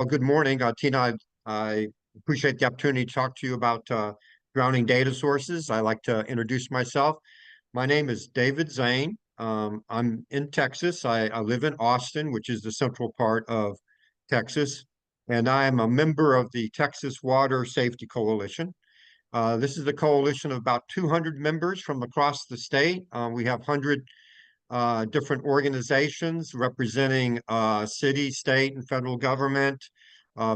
Well, good morning, Tina. I appreciate the opportunity to talk to you about drowning data sources. I like to introduce myself. My name is David Zane. I'm in Texas. I live in Austin, which is the central part of Texas, and I am a member of the Texas Water Safety Coalition. This is a coalition of about 200 members from across the state. We have 100 different organizations representing city, state, and federal government,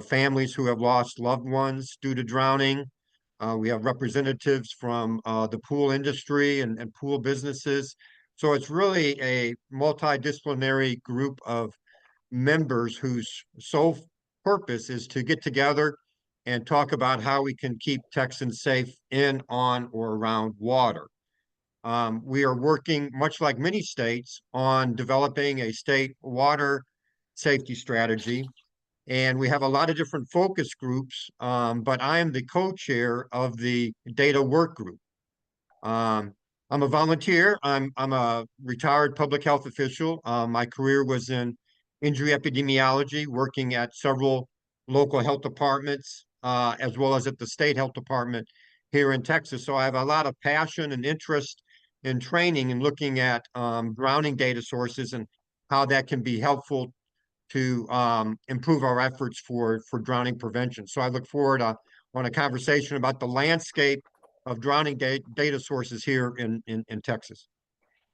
families who have lost loved ones due to drowning. We have representatives from the pool industry and pool businesses. So it's really a multidisciplinary group of members whose sole purpose is to get together and talk about how we can keep Texans safe in, on, or around water. We are working, much like many states, on developing a state water safety strategy. And we have a lot of different focus groups, but I am the co-chair of the data work group. I'm a volunteer. I'm a retired public health official. My career was in injury epidemiology, working at several local health departments, as well as at the state health department here in Texas. So I have a lot of passion and interest in training and looking at drowning data sources and how that can be helpful to improve our efforts for drowning prevention. So I look forward on a conversation about the landscape of drowning data sources here in Texas.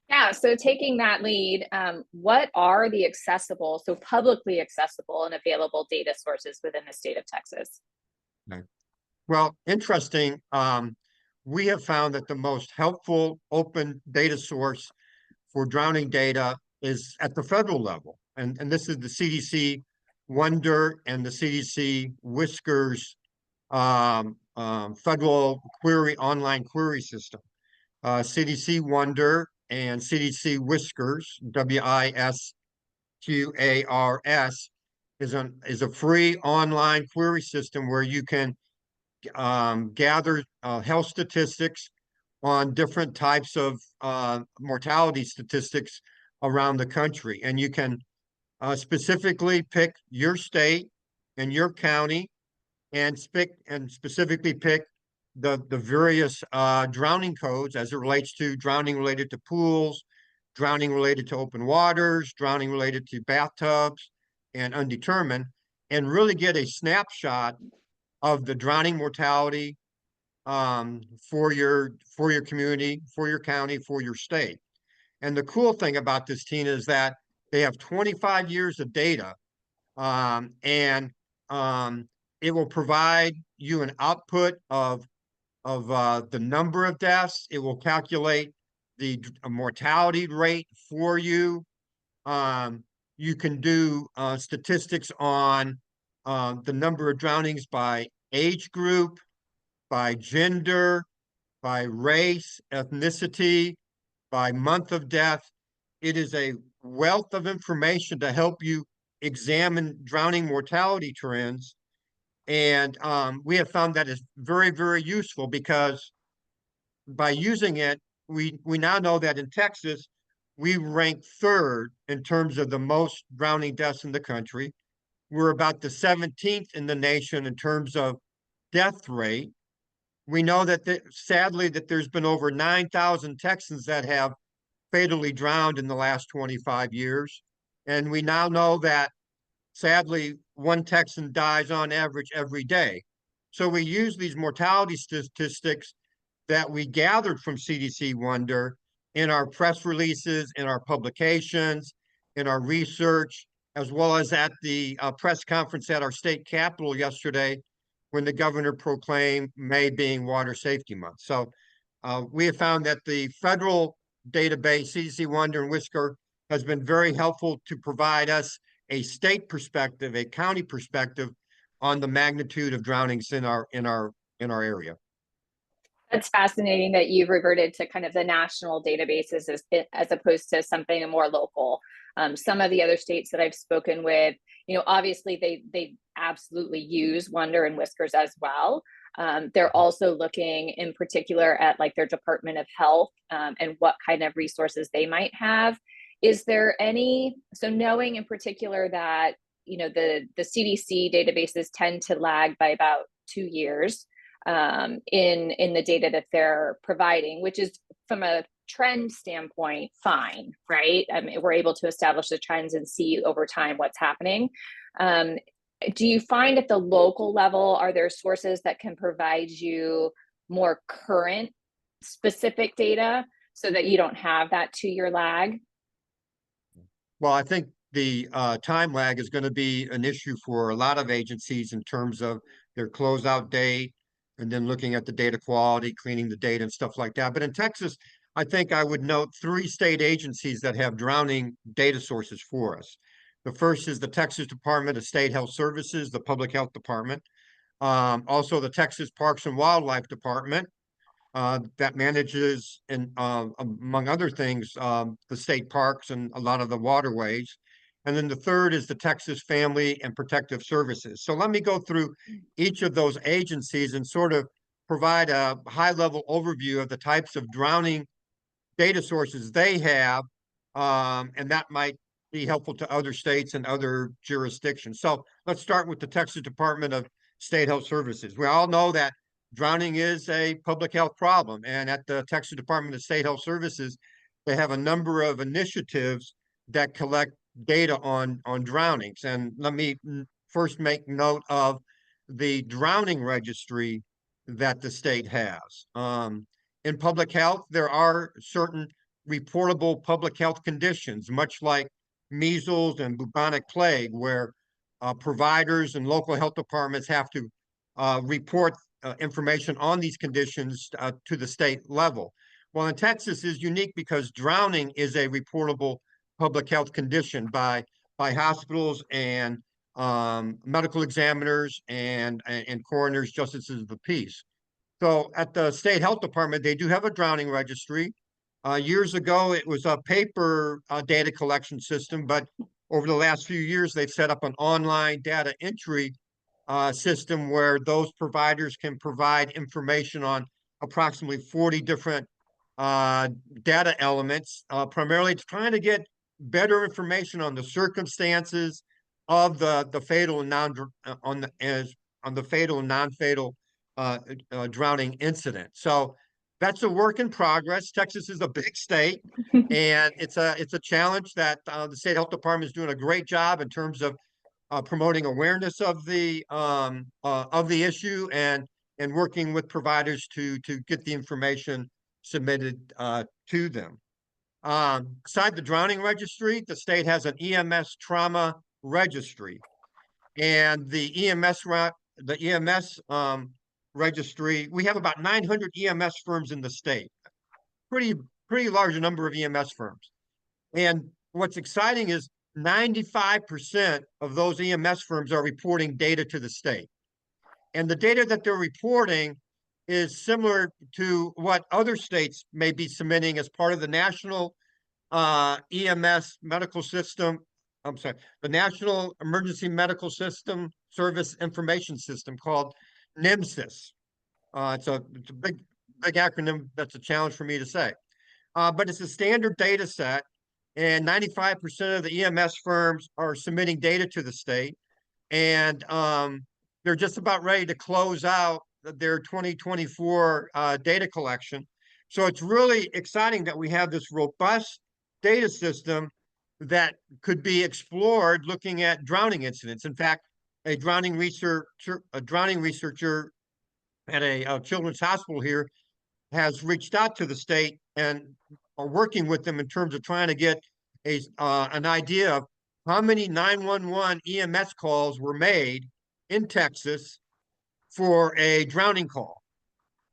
Yeah, so taking that lead, what are the accessible, so publicly accessible and available data sources within the state of Texas? Okay. Well, interesting. We have found that the most helpful open data source for drowning data is at the federal level. And this is the CDC Wonder and the CDC Whiskers federal online query system. CDC Wonder and CDC Whiskers, WISQARS, is a free online query system where you can gather health statistics on different types of mortality statistics around the country. And you can specifically pick your state and your county and specifically pick the various drowning codes as it relates to drowning related to pools, drowning related to open waters, drowning related to bathtubs and undetermined, and really get a snapshot of the drowning mortality for your community, for your county, for your state. And the cool thing about this, Tina, is that they have 25 years of data, and it will provide you an output of the number of deaths. It will calculate the mortality rate for you. You can do statistics on the number of drownings by age group, by gender, by race, ethnicity, by month of death. It is a wealth of information to help you examine drowning mortality trends. And we have found that is very, very useful because by using it, we now know that in Texas, we rank third in terms of the most drowning deaths in the country. We're about the 17th in the nation in terms of death rate. We know that sadly that there's been over 9,000 Texans that have fatally drowned in the last 25 years. And we now know that sadly one Texan dies on average every day. So we use these mortality statistics that we gathered from CDC Wonder in our press releases, in our publications, in our research, as well as at the press conference at our state capitol yesterday when the governor proclaimed May being Water Safety Month. So we have found that the federal database, CDC Wonder and Whisker, has been very helpful to provide us a state perspective, a county perspective on the magnitude of drownings in our area. That's fascinating that you've reverted to kind of the national databases as opposed to something more local. Some of the other states that I've spoken with, obviously they absolutely use Wonder and Whiskers as well. They're also looking in particular at like their Department of Health and what kind of resources they might have. Is there any, so knowing in particular that, the CDC databases tend to lag by about 2 years in the data that they're providing, which is from a trend standpoint, fine, right? I mean, we're able to establish the trends and see over time what's happening. Do you find at the local level, are there sources that can provide you more current specific data so that you don't have that 2-year lag? Well, I think the time lag is going to be an issue for a lot of agencies in terms of their closeout date and then looking at the data quality, cleaning the data and stuff like that. But in Texas, I think I would note 3 state agencies that have drowning data sources for us. The first is the Texas Department of State Health Services, the Public Health Department. Also, the Texas Parks and Wildlife Department, that manages, and among other things, the state parks and a lot of the waterways. And then the third is the Texas Family and Protective Services. So let me go through each of those agencies and sort of provide a high-level overview of the types of drowning data sources they have, and that might be helpful to other states and other jurisdictions. So let's start with the Texas Department of State Health Services. We all know that drowning is a public health problem, and at the Texas Department of State Health Services, they have a number of initiatives that collect data on drownings. And let me first make note of the drowning registry that the state has. In public health, there are certain reportable public health conditions, much like measles and bubonic plague, where providers and local health departments have to report information on these conditions to the state level. Well, in Texas is unique because drowning is a reportable public health condition by hospitals and medical examiners and coroners, justices of the peace. So at the state health department, they do have a drowning registry. Years ago, it was a paper data collection system, but over the last few years, they've set up an online data entry system where those providers can provide information on approximately 40 different data elements, primarily trying to get better information on the circumstances of the fatal and non-fatal drowning incident. So that's a work in progress. Texas is a big state, and it's a challenge that the state health department is doing a great job in terms of promoting awareness of the issue and working with providers to get the information submitted to them. Beside the drowning registry, the state has an EMS trauma registry, and the EMS registry. We have about 900 EMS firms in the state. Pretty large number of EMS firms. And what's exciting is 95% of those EMS firms are reporting data to the state. And the data that they're reporting is similar to what other states may be submitting as part of the national EMS medical system. I'm sorry, the National Emergency Medical System Service Information System called NEMSIS. It's a big acronym that's a challenge for me to say. But it's a standard data set, and 95% of the EMS firms are submitting data to the state, and they're just about ready to close out their 2024 data collection. So it's really exciting that we have this robust data system that could be explored looking at drowning incidents. In fact, a drowning researcher at a children's hospital here has reached out to the state and are working with them in terms of trying to get an idea of how many 911 EMS calls were made in Texas for a drowning call,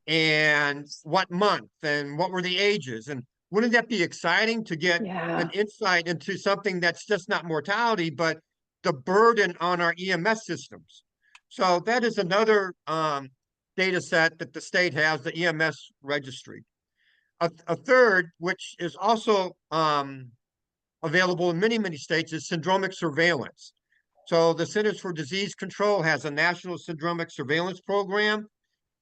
and what month, and what were the ages. And wouldn't that be exciting to get an insight into something that's just not mortality, but the burden on our EMS systems? So that is another data set that the state has, the EMS registry. A third, which is also available in many states, is syndromic surveillance. So the Centers for Disease Control has a national syndromic surveillance program.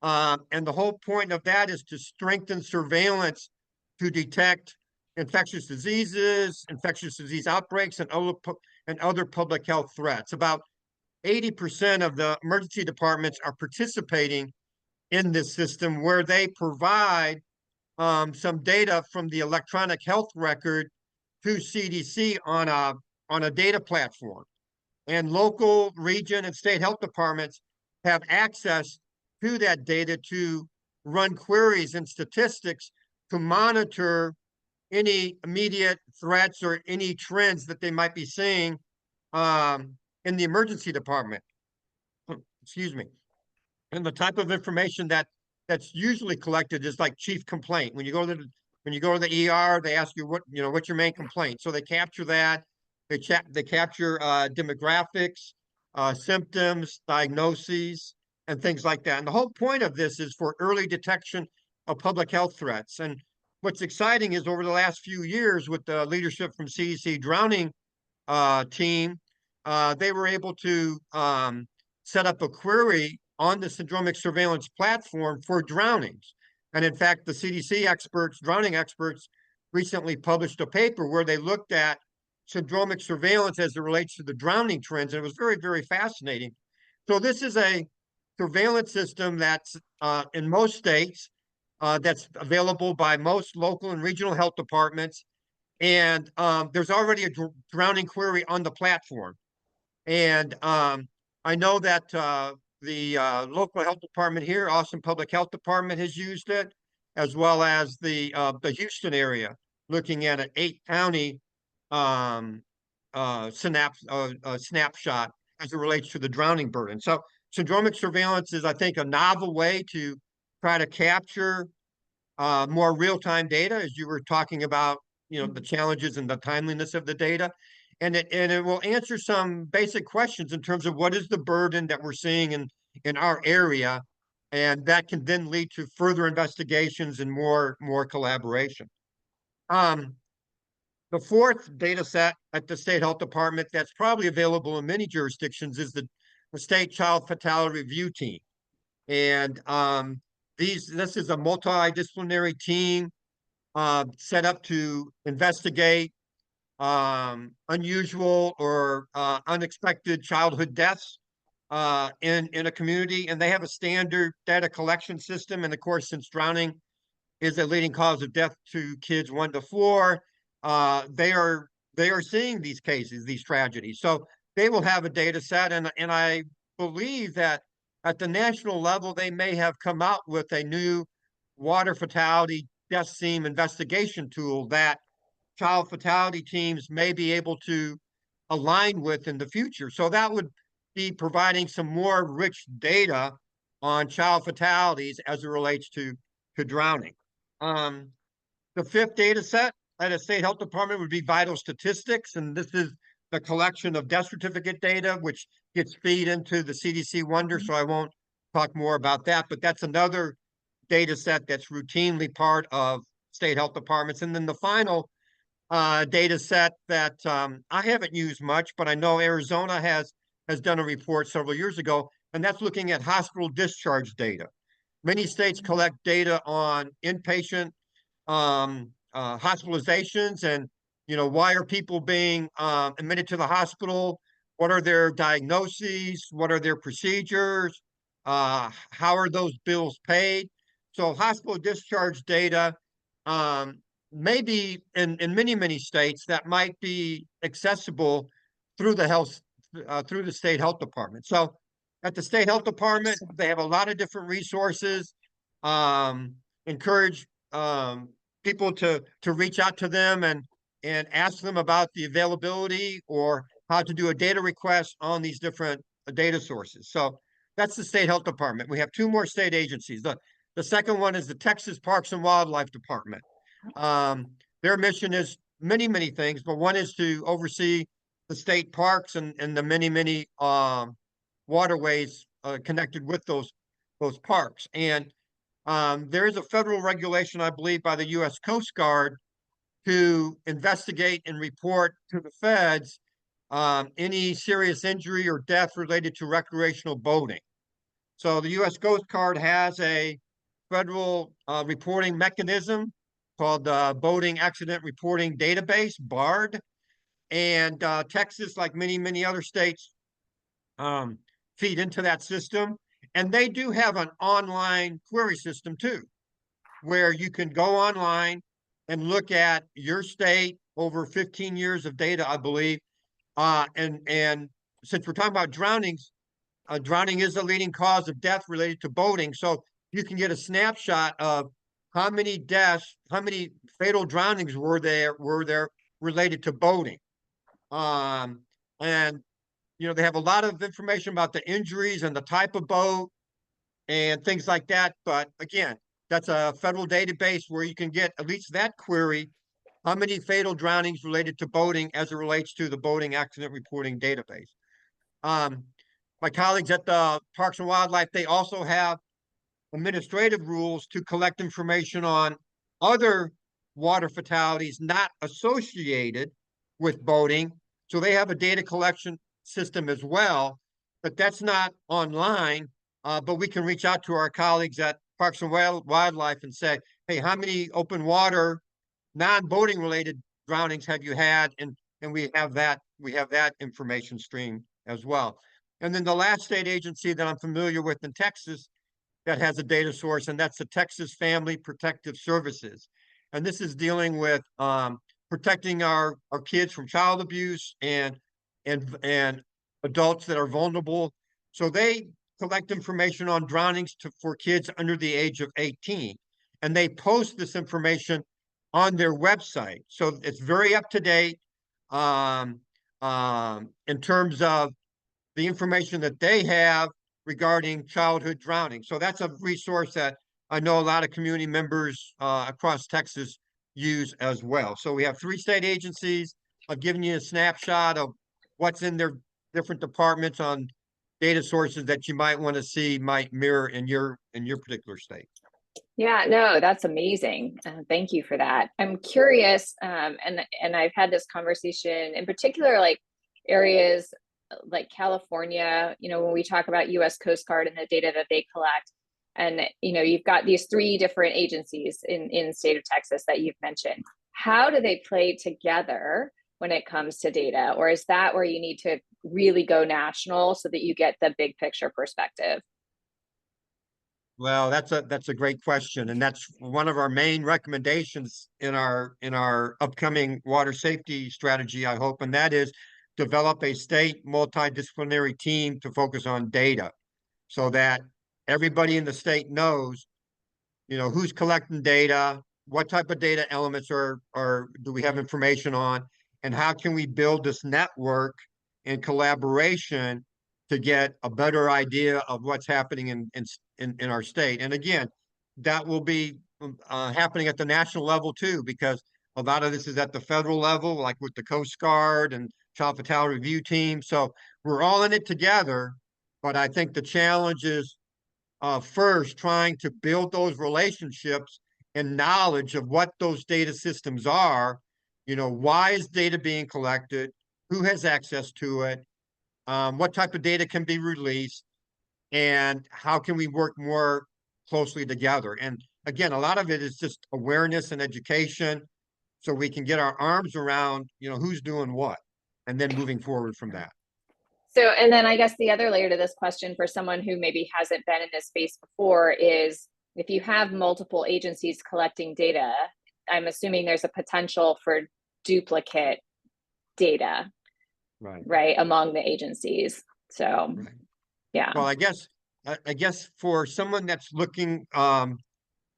And the whole point of that is to strengthen surveillance to detect infectious diseases, infectious disease outbreaks, and and other public health threats. About 80% of the emergency departments are participating in this system where they provide some data from the electronic health record to CDC on a data platform. And local, region, and state health departments have access to that data to run queries and statistics to monitor any immediate threats or any trends that they might be seeing in the emergency department. Excuse me. And the type of information that's usually collected is like chief complaint. When you go to the ER, they ask you what's your main complaint. So they capture that. They capture demographics, symptoms, diagnoses, and things like that. And the whole point of this is for early detection of public health threats. And what's exciting is over the last few years, with the leadership from CDC drowning team, they were able to set up a query on the syndromic surveillance platform for drownings. And in fact, the CDC experts, drowning experts, recently published a paper where they looked at syndromic surveillance as it relates to the drowning trends. And it was very, very fascinating. So this is a surveillance system that's in most states, that's available by most local and regional health departments. And there's already a drowning query on the platform. And I know that the local health department here, Austin Public Health Department, has used it, as well as the Houston area, looking at an 8-county snapshot as it relates to the drowning burden. So syndromic surveillance is, I think, a novel way to try to capture more real-time data, as you were talking about, the challenges and the timeliness of the data. And it will answer some basic questions in terms of what is the burden that we're seeing in our area, and that can then lead to further investigations and more collaboration. The fourth data set at the State Health Department that's probably available in many jurisdictions is the State Child Fatality Review Team. And this is a multidisciplinary team set up to investigate unusual or unexpected childhood deaths in a community. And they have a standard data collection system. And of course, since drowning is a leading cause of death to kids 1 to 4, they are seeing these cases, these tragedies. So they will have a data set, and I believe that at the national level, they may have come out with a new water fatality death scene investigation tool that child fatality teams may be able to align with in the future. So that would be providing some more rich data on child fatalities as it relates to drowning. The fifth data set at a state health department would be vital statistics. And this is the collection of death certificate data, which gets fed into the CDC Wonder. So I won't talk more about that, but that's another data set that's routinely part of state health departments. And then the final data set that I haven't used much, but I know Arizona has done a report several years ago, and that's looking at hospital discharge data. Many states collect data on inpatient hospitalizations, and why are people being admitted to the hospital? What are their diagnoses? What are their procedures? How are those bills paid? So hospital discharge data maybe in many states that might be accessible through the state health department. So at the state health department, they have a lot of different resources. Encourage people to reach out to them and ask them about the availability or how to do a data request on these different data sources. So that's the state health department. We have 2 more state agencies. The second one is the Texas Parks and Wildlife Department. Their mission is many things, but one is to oversee the state parks and the many waterways connected with those parks. And there is a federal regulation, I believe, by the U.S. Coast Guard to investigate and report to the feds any serious injury or death related to recreational boating. So the U.S. Coast Guard has a federal reporting mechanism called the Boating Accident Reporting Database, BARD. And Texas, like many other states, um, feed into that system. And they do have an online query system too, where you can go online and look at your state over 15 years of data, I believe. And since we're talking about drownings, drowning is the leading cause of death related to boating. So you can get a snapshot of how many deaths, how many fatal drownings were there related to boating. Um, and they have a lot of information about the injuries and the type of boat and things like that. But again, that's a federal database where you can get at least that query. How many fatal drownings related to boating as it relates to the boating accident reporting database? Um, my colleagues at the Parks and Wildlife, they also have administrative rules to collect information on other water fatalities not associated with boating. So they have a data collection system as well, but that's not online. But we can reach out to our colleagues at Parks and Wildlife and say, hey, how many open water, non-boating related drownings have you had? And we have that information stream as well. And then the last state agency that I'm familiar with in Texas that has a data source, and that's the Texas Family Protective Services. And this is dealing with protecting our kids from child abuse and adults that are vulnerable. So they collect information on drownings for kids under the age of 18, and they post this information on their website. So it's very up to date in terms of the information that they have regarding childhood drowning. So that's a resource that I know a lot of community members across Texas use as well. So we have 3 state agencies. I've given you a snapshot of what's in their different departments on data sources that you might want to see might mirror in your particular state. Yeah, no, that's amazing. Thank you for that. I'm curious, and I've had this conversation in particular, like areas like California, when we talk about US Coast Guard and the data that they collect, and you've got these 3 different agencies in the state of Texas that you've mentioned. How do they play together when it comes to data? Or is that where you need to really go national so that you get the big picture perspective? Well, that's a great question, and that's one of our main recommendations in our upcoming water safety strategy, I hope, and that is develop a state multidisciplinary team to focus on data, so that everybody in the state knows, who's collecting data, what type of data elements are do we have information on, and how can we build this network in collaboration to get a better idea of what's happening in our state. And again, that will be happening at the national level too, because a lot of this is at the federal level, like with the Coast Guard and Child Fatality Review Team. So we're all in it together. But I think the challenge is first trying to build those relationships and knowledge of what those data systems are. Why is data being collected? Who has access to it? What type of data can be released? And how can we work more closely together? And again, a lot of it is just awareness and education, so we can get our arms around, who's doing what, and then moving forward from that. So, and then I guess the other layer to this question for someone who maybe hasn't been in this space before is, if you have multiple agencies collecting data, I'm assuming there's a potential for duplicate data, right, among the agencies. So, Right. yeah. Well, I guess for someone that's looking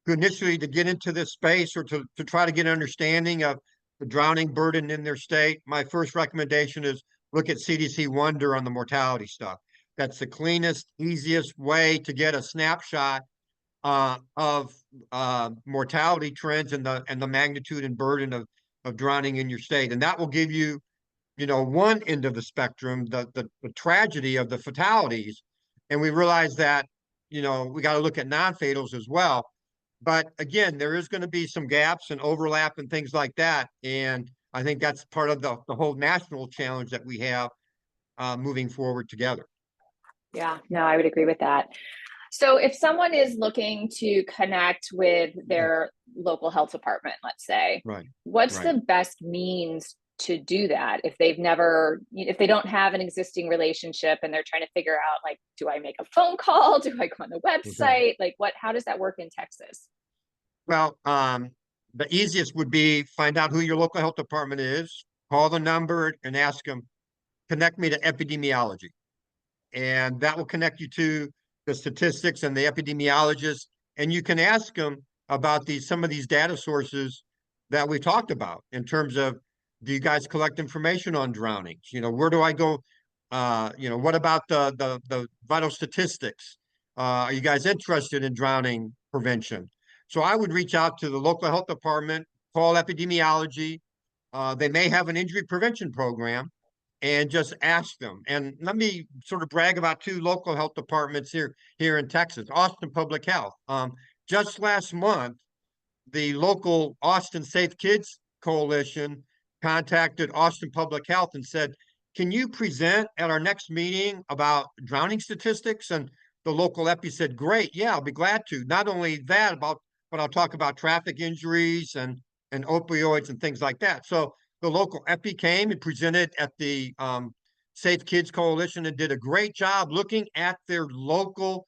initially to get into this space, or to try to get an understanding of the drowning burden in their state, my first recommendation is look at CDC Wonder on the mortality stuff. That's the cleanest, easiest way to get a snapshot of mortality trends and the magnitude and burden of drowning in your state. And that will give you, one end of the spectrum, the tragedy of the fatalities. And we realize that, we got to look at non-fatals as well. But again, there is going to be some gaps and overlap and things like that. And I think that's part of the whole national challenge that we have moving forward together. Yeah, no, I would agree with that. So if someone is looking to connect with their local health department, let's say, Right. what's Right. the best means to do that if they've never, if they don't have an existing relationship and they're trying to figure out, like, do I make a phone call? Do I go on the Okay. website? Like, how does that work in Texas? Well, the easiest would be find out who your local health department is, call the number and ask them, connect me to epidemiology. And that will connect you to the statistics and the epidemiologists. And you can ask them about some of these data sources that we talked about in terms of, do you guys collect information on drownings? Where do I go? What about the vital statistics? Are you guys interested in drowning prevention? So I would reach out to the local health department, call epidemiology. They may have an injury prevention program, and just ask them. And let me sort of brag about two local health departments here in Texas, Austin Public Health. Just last month, the local Austin Safe Kids Coalition contacted Austin Public Health and said, can you present at our next meeting about drowning statistics? And the local epi said, great, yeah, I'll be glad to. Not only that, but I'll talk about traffic injuries and opioids and things like that. So the local epi came and presented at the Safe Kids Coalition and did a great job looking at their local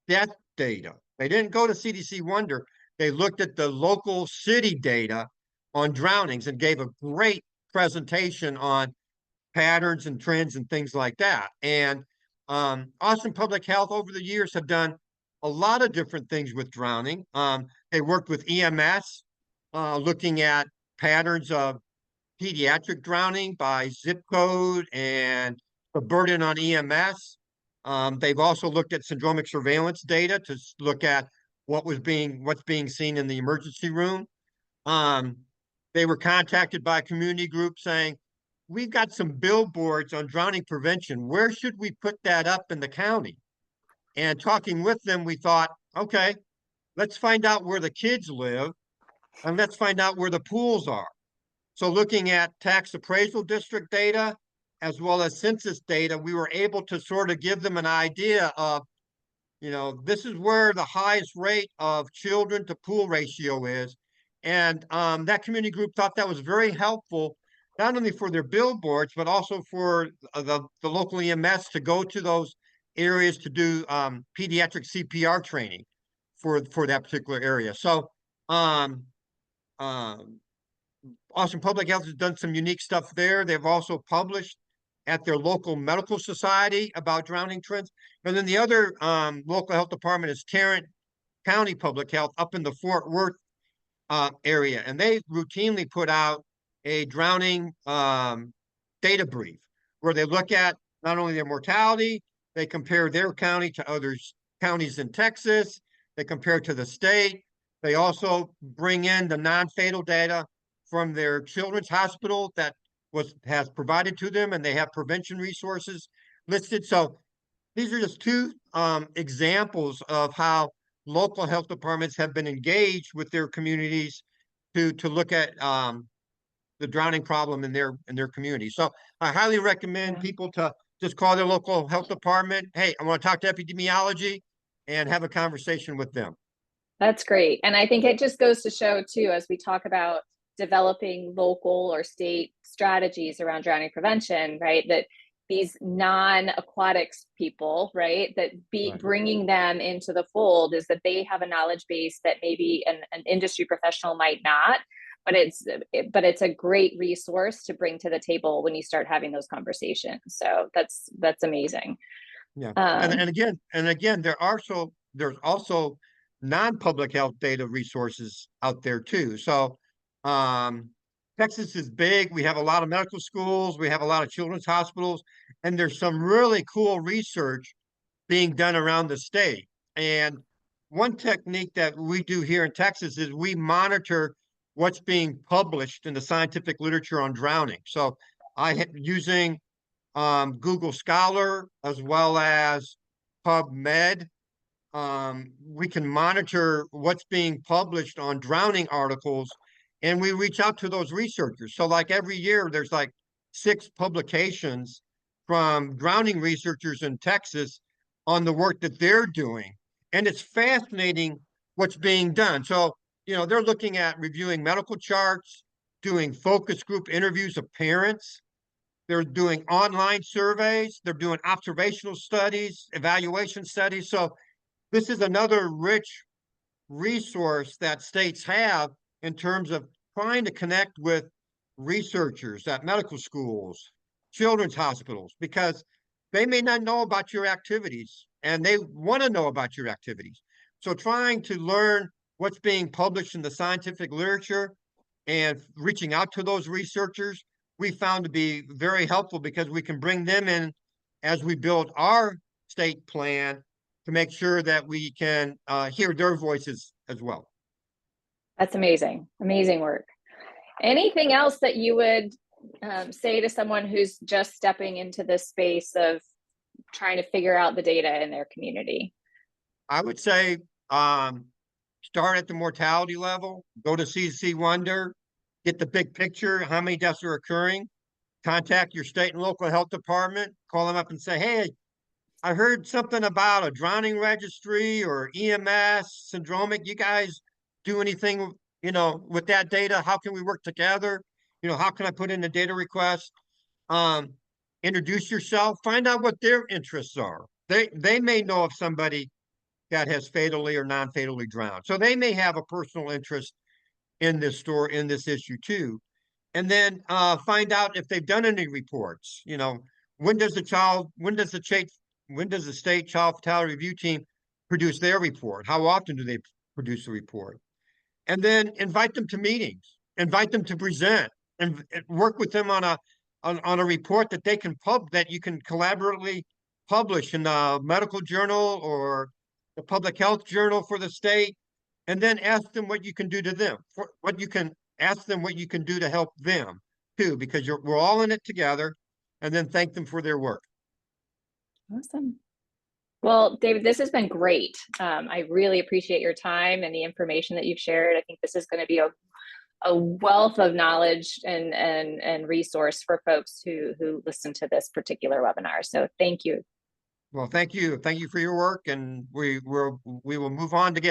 death data. They didn't go to CDC Wonder. They looked at the local city data on drownings and gave a great presentation on patterns and trends and things like that. And Austin Public Health over the years have done a lot of different things with drowning. They worked with EMS, looking at patterns of pediatric drowning by zip code and the burden on EMS. They've also looked at syndromic surveillance data to look at what's being seen in the emergency room. Um, they were contacted by a community group saying, we've got some billboards on drowning prevention. Where should we put that up in the county? And talking with them, we thought, okay, let's find out where the kids live and let's find out where the pools are. So looking at tax appraisal district data as well as census data, we were able to sort of give them an idea of, this is where the highest rate of children to pool ratio is. And that community group thought that was very helpful, not only for their billboards, but also for the local EMS to go to those areas to do pediatric CPR training for that particular area. So um, um, Austin Public Health has done some unique stuff there. They've also published at their local medical society about drowning trends. And then the other local health department is Tarrant County Public Health up in the Fort Worth area. And they routinely put out a drowning data brief where they look at not only their mortality, they compare their county to other counties in Texas, they compare to the state. They also bring in the non-fatal data from their children's hospital that has provided to them, and they have prevention resources listed. So these are just two examples of how local health departments have been engaged with their communities to look at the drowning problem in their community. So I highly recommend Yeah. people to just call their local health department. Hey, I want to talk to epidemiology and have a conversation with them. That's great. And I think it just goes to show too, as we talk about developing local or state strategies around drowning prevention, right? That these non-aquatics people, right, that Right. bringing them into the fold is that they have a knowledge base that maybe an industry professional might not, but it's a great resource to bring to the table when you start having those conversations. So that's amazing. Yeah. And Um, again, there's also non-public health data resources out there too. So um Texas is big. We have a lot of medical schools, we have a lot of children's hospitals, and there's some really cool research being done around the state. And one technique that we do here in Texas is we monitor what's being published in the scientific literature on drowning. So using Google Scholar as well as PubMed. We can monitor what's being published on drowning articles, and we reach out to those researchers. So, like every year, there's like 6 publications from drowning researchers in Texas on the work that they're doing, and it's fascinating what's being done. So, they're looking at reviewing medical charts, doing focus group interviews of parents. They're doing online surveys. They're doing observational studies, evaluation studies. So this is another rich resource that states have in terms of trying to connect with researchers at medical schools, children's hospitals, because they may not know about your activities and they want to know about your activities. So trying to learn what's being published in the scientific literature and reaching out to those researchers, we found to be very helpful because we can bring them in as we build our state plan to make sure that we can hear their voices as well. That's amazing. Amazing work. Anything else that you would say to someone who's just stepping into this space of trying to figure out the data in their community? I would say start at the mortality level, go to CDC Wonder, get the big picture, how many deaths are occurring, contact your state and local health department, call them up and say, hey, I heard something about a drowning registry or EMS syndromic. You guys do anything, with that data? How can we work together? How can I put in a data request? Um, Introduce yourself, find out what their interests are. They may know of somebody that has fatally or non-fatally drowned. So they may have a personal interest in this story, in this issue too. And then find out if they've done any reports. When does the state child fatality review team produce their report? How often do they produce a report? And then invite them to meetings, invite them to present, and work with them on a report that that you can collaboratively publish in the medical journal or the public health journal for the state, and then ask them what you can do to them, ask them what you can do to help them too, because we're all in it together, and then thank them for their work. Awesome. Well, David, this has been great. I really appreciate your time and the information that you've shared. I think this is going to be a wealth of knowledge and resource for folks who listen to this particular webinar. So thank you. Well, thank you for your work, and we will move on together.